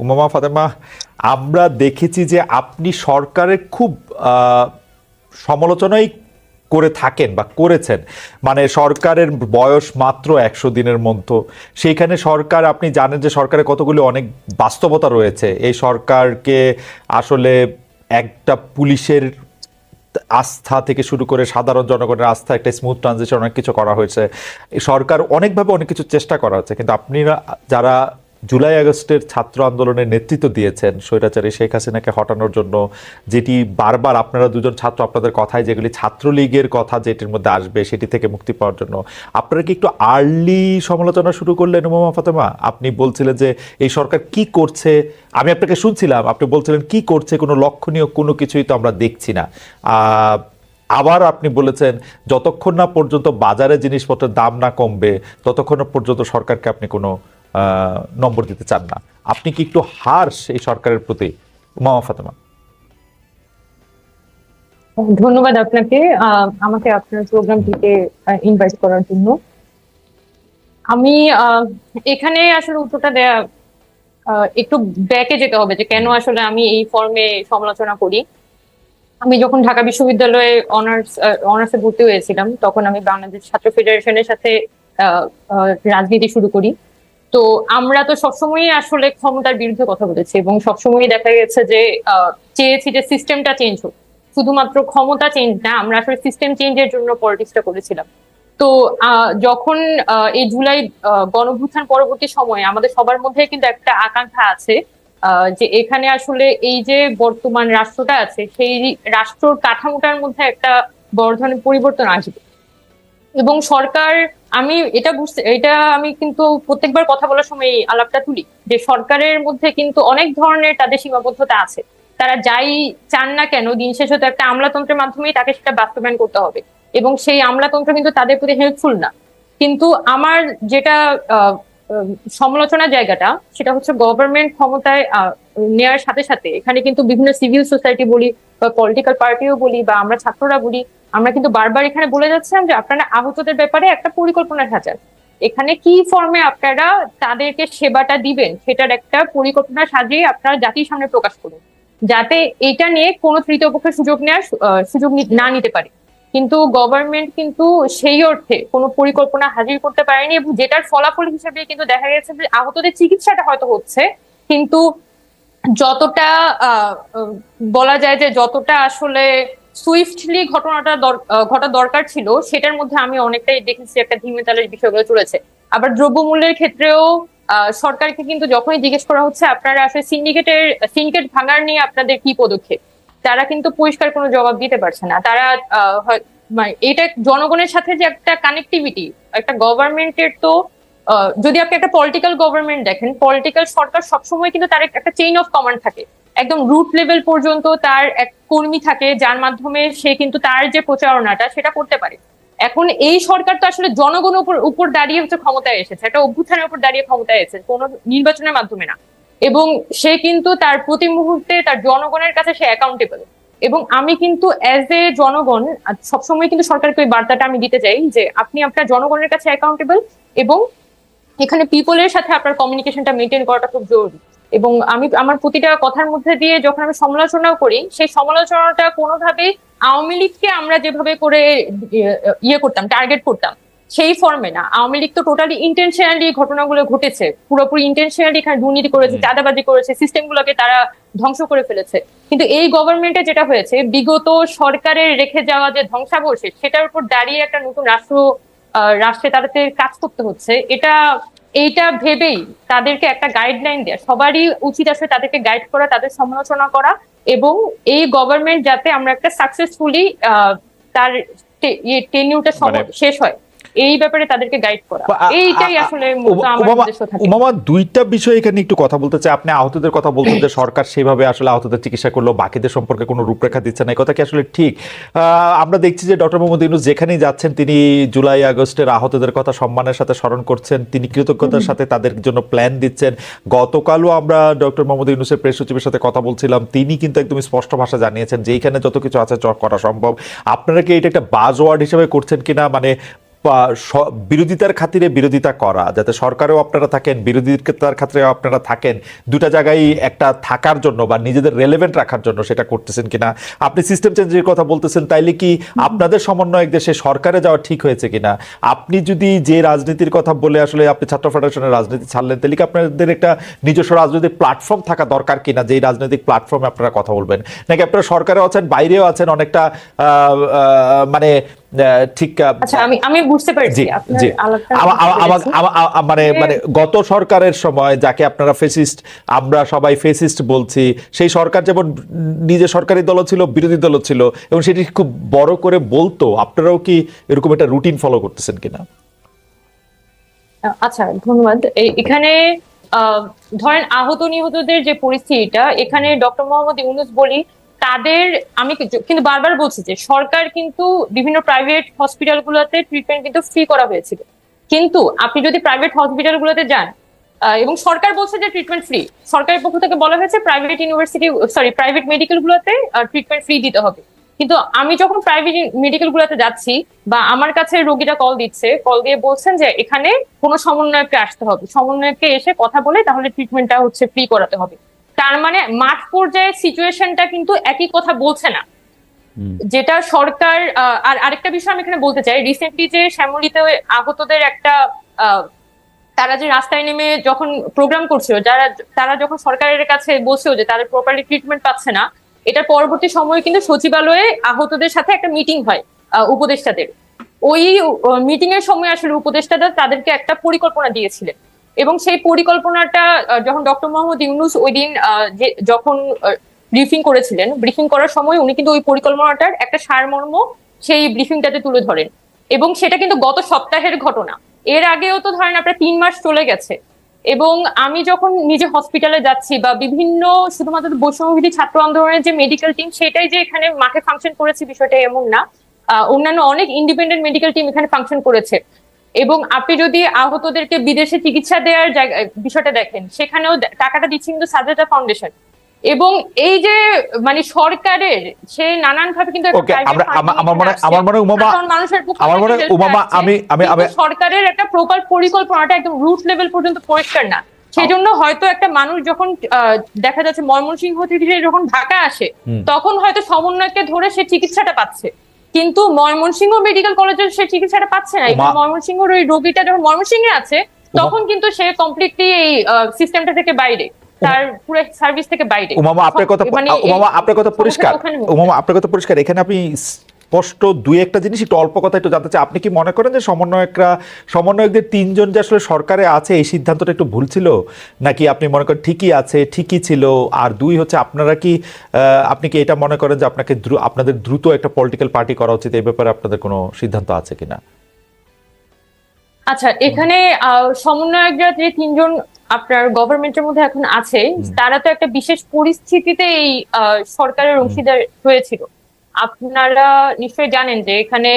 উমামা ফাতেমা, আমরা দেখেছি যে আপনি সরকারের খুব সমালোচনাই করে থাকেন বা করেছেন। মানে সরকারের বয়স মাত্র 100 দিনের মতো, সেইখানে সরকার, আপনি জানেন যে সরকারের কতগুলো অনেক বাস্তবতা রয়েছে। এই সরকারকে আসলে একটা পুলিশের আস্থা থেকে শুরু করে সাধারণ জনগণের আস্থা, একটা স্মুথ ট্রানজিশন, অনেক কিছু করা হয়েছে। এই সরকার অনেকভাবে অনেক কিছু চেষ্টা করা হচ্ছে, কিন্তু আপনারা যারা জুলাই আগস্টের ছাত্র আন্দোলনের নেতৃত্ব দিয়েছেন স্বৈরাচারী শেখ হাসিনাকে হটানোর জন্য, যেটি বারবার আপনারা দুজন ছাত্র আপনাদের কথায় যেগুলি ছাত্রলীগের কথা যেটির মধ্যে আসবে সেটি থেকে মুক্তি পাওয়ার জন্য, আপনারা কি একটু আর্লি সমালোচনা শুরু করলেন উমামা ফাতেমা? আপনি বলছিলেন যে এই সরকার কি করছে, আমি আপনাকে শুনছিলাম, আপনি বলছিলেন কি করছে, কোনো লক্ষণীয় কোনো কিছুই তো আমরা দেখছি না। আবার আপনি বলেছেন যতক্ষণ না পর্যন্ত বাজারে জিনিসপত্রের দাম না কমবে ততক্ষণ পর্যন্ত সরকারকে আপনি কোনো নম্বর দিতে চান না। আপনি কি একটু হার্শ এই সরকারের প্রতি, উমামা ফাতেমা? ধন্যবাদ আপনাকে আমাকে আপনার প্রোগ্রামটিতে ইনভাইট করার জন্য। আমি এখানে আসলে উত্তরটা দেয়া একটু ব্যাকে যেতে হবে যে কেন আসলে আমি এই ফর্মে সমালোচনা করি। আমি যখন ঢাকা বিশ্ববিদ্যালয়ে অনার্সে ভর্তি হয়েছিলাম তখন আমি বাংলাদেশ ছাত্র ফেডারেশনের সাথে রাজনীতি শুরু করি। তো আমরা তো সবসময়ই আসলে ক্ষমতার বিরুদ্ধে কথা বলেছি এবং সবসময়ই দেখা গেছে যে চেয়েছি যে সিস্টেমটা চেঞ্জ হোক, শুধুমাত্র ক্ষমতা চেঞ্জ না, আমরা আসলে সিস্টেম চেঞ্জের জন্য পলিটিক্সটা করেছিলাম। তো যখন এই জুলাই গণঅভ্যুত্থান পরবর্তী সময়ে আমাদের সবার মধ্যে কিন্তু একটা আকাঙ্ক্ষা আছে যে এখানে আসলে এই যে বর্তমান রাষ্ট্রটা আছে সেই রাষ্ট্র কাঠামোটার মধ্যে একটা বড় ধরনের পরিবর্তন আসবে। এবং সরকার, এটা আমি কিন্তু প্রত্যেকবার কথা বলার সময় এই আলাপটা তুলি যে সরকারের মধ্যে কিন্তু অনেক ধরনের তাদের সীমাবদ্ধতা আছে। তারা যাই চান না কেন দিন শেষে তো একটা আমলাতন্ত্রের মাধ্যমেই তাকে সেটা বাস্তবায়ন করতে হবে, এবং সেই আমলাতন্ত্র কিন্তু তাদের প্রতি হেল্পফুল না। কিন্তু আমার যেটা সমালোচনার জায়গাটা সেটা হচ্ছে গভর্নমেন্ট ক্ষমতায় নেওয়ার সাথে সাথে এখানে কিন্তু বিভিন্ন সিভিল সোসাইটি বলি বা পলিটিক্যাল পার্টিও বলি বা আমরা ছাত্ররা বলি, আমরা কিন্তু বারবার এখানে বলে যাচ্ছিলাম যে আপনারা আহতদের ব্যাপারে একটা পরিকল্পনা সাজান, এখানে কি ফর্মে আপনারা তাদেরকে সেবাটা দিবেন সেটার একটা পরিকল্পনা সাজিয়ে আপনারা জাতির সামনে প্রকাশ করুন, যাতে এটা নিয়ে কোনো তৃতীয় পক্ষের সুযোগ না নিতে পারে। কিন্তু গভর্নমেন্ট কিন্তু সেই অর্থে কোনো পরিকল্পনা হাজির করতে পারেনি, এবং যেটার ফলাফল হিসেবে কিন্তু দেখা গেছে যে আহতদের চিকিৎসাটা হয়তো হচ্ছে, কিন্তু যতটা বলা যায় যে যতটা আসলে সুইফটলি ঘটা দরকার ছিল সেটার মধ্যে আমি অনেকটাই দেখেছি একটা ধীমে তালের বিষয়গুলো চলেছে। আবার দ্রব্যমূল্যের ক্ষেত্রেও সরকারকে কিন্তু যখনই জিজ্ঞেস করা হচ্ছে আপনারা আসলে সিন্ডিকেট ভাঙার নিয়ে আপনাদের কি পদক্ষেপ, তারা কিন্তু পরিষ্কার কোনো জবাব দিতে পারছে না। তারা এটা জনগণের সাথে যে একটা কানেক্টিভিটি একটা গভর্নমেন্টের, তো যদি আপনি একটা পলিটিক্যাল গভর্নমেন্ট দেখেন, পলিটিক্যাল সরকার সবসময় কিন্তু তার একটা চেইন অফ কমান্ড থাকে, একদম রুট লেভেল পর্যন্ত তার এক কর্মী থাকে যার মাধ্যমে সে কিন্তু তার যে প্রচারণাটা সেটা করতে পারে। এখন এই সরকার তো আসলে জনগণের উপর দাঁড়িয়ে হচ্ছে ক্ষমতায় এসেছে, একটা অভ্যুত্থানের উপর দাঁড়িয়ে ক্ষমতায় এসেছে, কোনো নির্বাচনের মাধ্যমে না। এবং সে কিন্তু তার প্রতি মুহূর্তে তার জনগণের কাছে সে অ্যাকাউন্টেবল। এবং আমি কিন্তু অ্যাজ এ জনগণ সবসময় কিন্তু সরকারকে ওই বার্তাটা আমি দিতে চাই যে আপনি আপনার জনগণের কাছে অ্যাকাউন্টেবল, এবং এখানে পিপলের সাথে আপনার কমিউনিকেশনটা মেনটেন করাটা খুব জরুরি। এবং আমি আমার প্রতিটা কথার মধ্যে দিয়ে যখন আমি সমালোচনাও করি, সেই সমালোচনাটা কোনোভাবেই আওয়ামী লীগকে আমরা যেভাবে করে করতাম, টার্গেট করতাম সেই ফর্মে না। আওয়ামী লীগ তো টোটালি ইন্টেনশনালি ঘটনাগুলো ঘটেছে, পুরোপুরি ইন্টেনশনালি এখানে দুর্নীতি করেছে, চাঁদাবাজি করেছে, সিস্টেমগুলোকে তারা ধ্বংস করে ফেলেছে। কিন্তু এই গভর্নমেন্টে যেটা হয়েছে, বিগত সরকারের রেখে যাওয়া যে ধ্বংসাবশেষ সেটার উপর দাঁড়িয়ে একটা নতুন রাষ্ট্রে তাদের কাজ করতে হচ্ছে। এইটা ভেবেই তাদেরকে একটা গাইডলাইন দেয়া, সবারই উচিত আসলে তাদেরকে গাইড করা, তাদের সমালোচনা করা, এবং এই গভর্নমেন্ট যাতে আমরা একটা সাকসেসফুলি তার টেনিউরটা শেষ হয় এই ব্যাপারে তাদেরকে গাইড করা, এইটাই আসলে আমার উদ্দেশ্য থাকে। মামা, দুইটা বিষয় এখানে একটু কথা বলতে চাই। আপনি আহতদের কথা বলছেন যে সরকার সেভাবে আসলে আহতদের চিকিৎসা করলো, বাকিদের সম্পর্কে কোনো রূপরেখা দিচ্ছে না, এই কথা কি আসলে ঠিক? আমরা দেখছি যে ডক্টর মোহাম্মদ ইউনূস যেখানেই যাচ্ছেন তিনি জুলাই আগস্টের আহতদের কথা সম্মানের সাথে স্মরণ করছেন, তিনি কৃতজ্ঞতার সাথে তাদের জন্য প্ল্যান দিচ্ছেন। গতকালও আমরা ডক্টর মোহাম্মদ ইউনূসের প্রেস সচিবের সাথে কথা বলছিলাম, তিনি কিন্তু একদম স্পষ্ট ভাষা জানিয়েছেন যে এইখানে যত কিছু আছে করা সম্ভব। আপনারা কি এটা একটা বাজওয়ার্ড হিসেবে করছেন কিনা, মানে বিরোধিতার খাতিরে বিরোধিতা করা, যাতে সরকারেও আপনারা থাকেন, বিরোধিতার খাতিরেও আপনারা থাকেন, দুটা জায়গায় একটা থাকার জন্য বা নিজেদের রেলেভেন্ট রাখার জন্য সেটা করতেছেন কিনা? আপনি সিস্টেম চেঞ্জের কথা বলতেছেন, তাইলে কি আপনাদের সমন্বয়ক দেশে সরকারে যাওয়া ঠিক হয়েছে কিনা? আপনি যদি যে রাজনীতির কথা বলে আসলে আপনি ছাত্র ফেডারেশনের রাজনীতি ছাড়লেন, তাহলে কি আপনাদের একটা নিজস্ব রাজনৈতিক প্ল্যাটফর্ম থাকা দরকার কিনা, যেই রাজনৈতিক প্ল্যাটফর্মে আপনারা কথা বলবেন? নাকি আপনারা সরকারেও আছেন, বাইরেও আছেন, অনেকটা মানে ঠিক? আচ্ছা, আমি বুঝতে পারছি আপনার আলাপটা। মানে গত সরকারের সময় যাকে আপনারা ফেসিস্ট, আমরা সবাই ফেসিস্ট বলছি, সেই সরকার যেমন নিজে সরকারি দল ছিল, বিরোধী দল ছিল, এবং সেটি খুব বড় করে বলতো, আপনারাও কি এরকম একটা রুটিন ফলো করতেছেন কিনা? আচ্ছা, ধন্যবাদ। এখানে ধরেন আহত নিহতদের যে পরিস্থিতিটা, এখানে ডক্টর মোহাম্মদ ইউনূস বলি, তাদের আমি কিন্তু বারবার বলছি যে সরকার কিন্তু বিভিন্ন প্রাইভেট হসপিটাল গুলোতে ট্রিটমেন্ট কিন্তু ফ্রি করা হয়েছিল। কিন্তু আপনি যদি প্রাইভেট হসপিটাল গুলোতে যান, এবং সরকার বলছে যে ট্রিটমেন্ট ফ্রি, সরকারের পক্ষ থেকে বলা হয়েছে প্রাইভেট মেডিকেল গুলোতে ট্রিটমেন্ট ফ্রি দিতে হবে। কিন্তু আমি যখন প্রাইভেট মেডিকেল গুলোতে যাচ্ছি বা আমার কাছে রোগীরা কল দিয়ে বলছেন যে এখানে কোনো সমন্বয়ককে আসতে হবে, সমন্বয়ককে এসে কথা বলে তাহলে ট্রিটমেন্টটা হচ্ছে ফ্রি করাতে হবে। তার মানে মাঠ পর্যায়ে সিচুয়েশনটা কিন্তু একই কথা বলছে না, যেটা সরকার। আর আরেকটা বিষয় আমি এখানে বলতে চাই, রিসেন্টলি যে শ্যামলীতে আহতদের একটা তারা যে রাস্তায় নেমে যখন প্রোগ্রাম করছিল, তারা যখন সরকারের কাছে বলছিল যে তাদের প্রপারলি ট্রিটমেন্ট পাচ্ছে না, এটার পরবর্তী সময়ে কিন্তু সচিবালয়ে আহতদের সাথে একটা মিটিং হয় উপদেষ্টাদের। ওই মিটিং এর সময় আসলে উপদেষ্টারা তাদেরকে একটা পরিকল্পনা দিয়েছিলেন, এবং সেই পরিকল্পনাটা যখন ডক্টর মোহাম্মদ ইউনূস ওই দিন যখন ব্রিফিং করার সময় উনি কিন্তু ওই পরিকল্পনাটার একটা সারমর্ম সেই ব্রিফিংটাতে তুলে ধরেন, এবং সেটা কিন্তু গত সপ্তাহের ঘটনা। এর আগেও তো ধরেন আপনার 3 মাস চলে গেছে। এবং আমি যখন নিজে হসপিটালে যাচ্ছি বা বিভিন্ন শুধুমাত্র বৈষম্যবিরোধী ছাত্র আন্দোলনের যে মেডিকেল টিম সেটাই যে এখানে মাঠে ফাংশন করেছে বিষয়টা এমন না, অন্যান্য অনেক ইন্ডিপেন্ডেন্ট মেডিকেল টিম এখানে ফাংশন করেছে। এবং আপনি যদি আহতদেরকে বিদেশে চিকিৎসা দেওয়ার বিষয়টা দেখেন, সেখানেও টাকাটা দিচ্ছে কিন্তু সাজেদা ফাউন্ডেশন। এবং এই যে মানে সরকারের সে নানান ভাবে কিন্তু সরকারের একটা প্রপার পরিকল্পনাটা একদম রুট লেভেল পর্যন্ত পরিষ্কার না। সেই জন্য হয়তো একটা মানুষ যখন দেখা যাচ্ছে ময়মনসিংহ থেকে যখন ঢাকা আসে, তখন হয়তো সমন্বয়কে ধরে সে চিকিৎসাটা পাচ্ছে, কিন্তু ময়মনসিংহ মেডিকেল কলেজে সে চিকিৎসাটা পাচ্ছে না। এবং ময়মনসিংহের ওই রোগীটা যখন ময়মনসিংহে আছে, তখন কিন্তু সে কমপ্লিটলি এই সিস্টেমটা থেকে বাইরে, তার পুরো সার্ভিস থেকে বাইরে। আপনার কথা পরিষ্কার। এখানে আপনি স্পষ্ট দুই একটা জিনিস একটু অল্প কথা একটু জানতে চাই। আপনি কি মনে করেন যে সমন্বয়কদের 3 জন যে আসলে সরকারে আছে এই সিদ্ধান্তটা একটু ভুল ছিল, নাকি আপনি মনে করেন ঠিকই ছিল? আর 2 হচ্ছে আপনি কি এটা মনে করেন যে আপনাদের দ্রুত একটা পলিটিক্যাল পার্টি করা উচিত, এই ব্যাপারে আপনাদের কোনো সিদ্ধান্ত আছে কিনা? আচ্ছা, এখানে সমন্বয়করা যে 3 জন আপনার গভর্নমেন্টের মধ্যে এখন আছে, তারা তো একটা বিশেষ পরিস্থিতিতে এই সরকারের অংশীদার হয়েছিল। আপনারা নিশ্চয়ই জানেন যে এখানে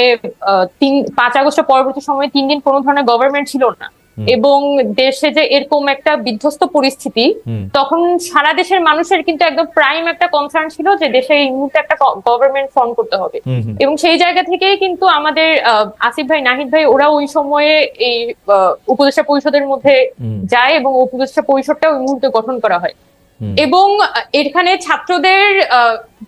5 আগস্ট পরবর্তী সময়ে 3 দিন কোনো ধরনের গভর্নমেন্ট ছিল না, এবং দেশে যে এরকম একটা বিধ্বস্ত পরিস্থিতি, তখন সারা দেশের মানুষের কিন্তু একদম প্রাইম একটা কনসার্ন ছিল যে দেশে এই মুহূর্তে একটা গভর্নমেন্ট ফর্ম করতে হবে। এবং সেই জায়গা থেকেই কিন্তু আমাদের আসিফ ভাই, নাহিদ ভাই ওরা ওই সময়ে এই উপদেষ্টা পরিষদের মধ্যে যায়, এবং উপদেষ্টা পরিষদটা ওই মুহূর্তে গঠন করা হয়। এবং এখানে ছাত্রদের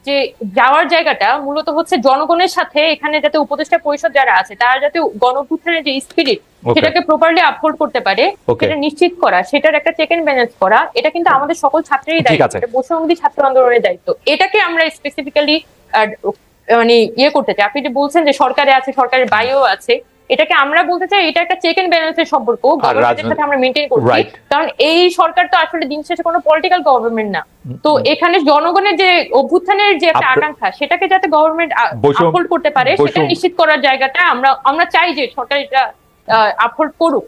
যে যাওয়ার জায়গাটা মূলত হচ্ছে জনগণের সাথে, এখানে যাতে উপদেষ্টা পরিষদ যারা আছে তারা যাতে গণঅভ্যুত্থানের যে স্পিরিট সেটাকে প্রপারলি আপহোল্ড করতে পারে, সেটা নিশ্চিত করা, সেটার একটা চেক এন্ড ব্যালেন্স করা, এটা কিন্তু আমাদের সকল ছাত্রেরই দায়িত্ব, বৈষম্যবিরোধী ছাত্র আন্দোলনের দায়িত্ব। এটাকে আমরা স্পেসিফিক্যালি মানে করতে চাই। আপনি যে বলছেন যে সরকারে আছে, সরকারের বাইরেও আছে, এটাকে আমরা বলতে চাই এটা একটা চেক এন্ড ব্যালেন্সের সম্পর্ক গভর্নমেন্টের সাথে আমরা মেইনটেইন করছি। কারণ এই সরকার তো আসলে দিন শেষে কোনো পলিটিক্যাল গভর্নমেন্ট না। তো এখানে জনগণের যে অভ্যুত্থানের যে একটা আকাঙ্ক্ষা, সেটাকে যাতে গভর্নমেন্ট আপহোল্ড করতে পারে, সেটা নিশ্চিত করার জায়গাটা আমরা চাই যে সরকার এটা আপহোল্ড করুক।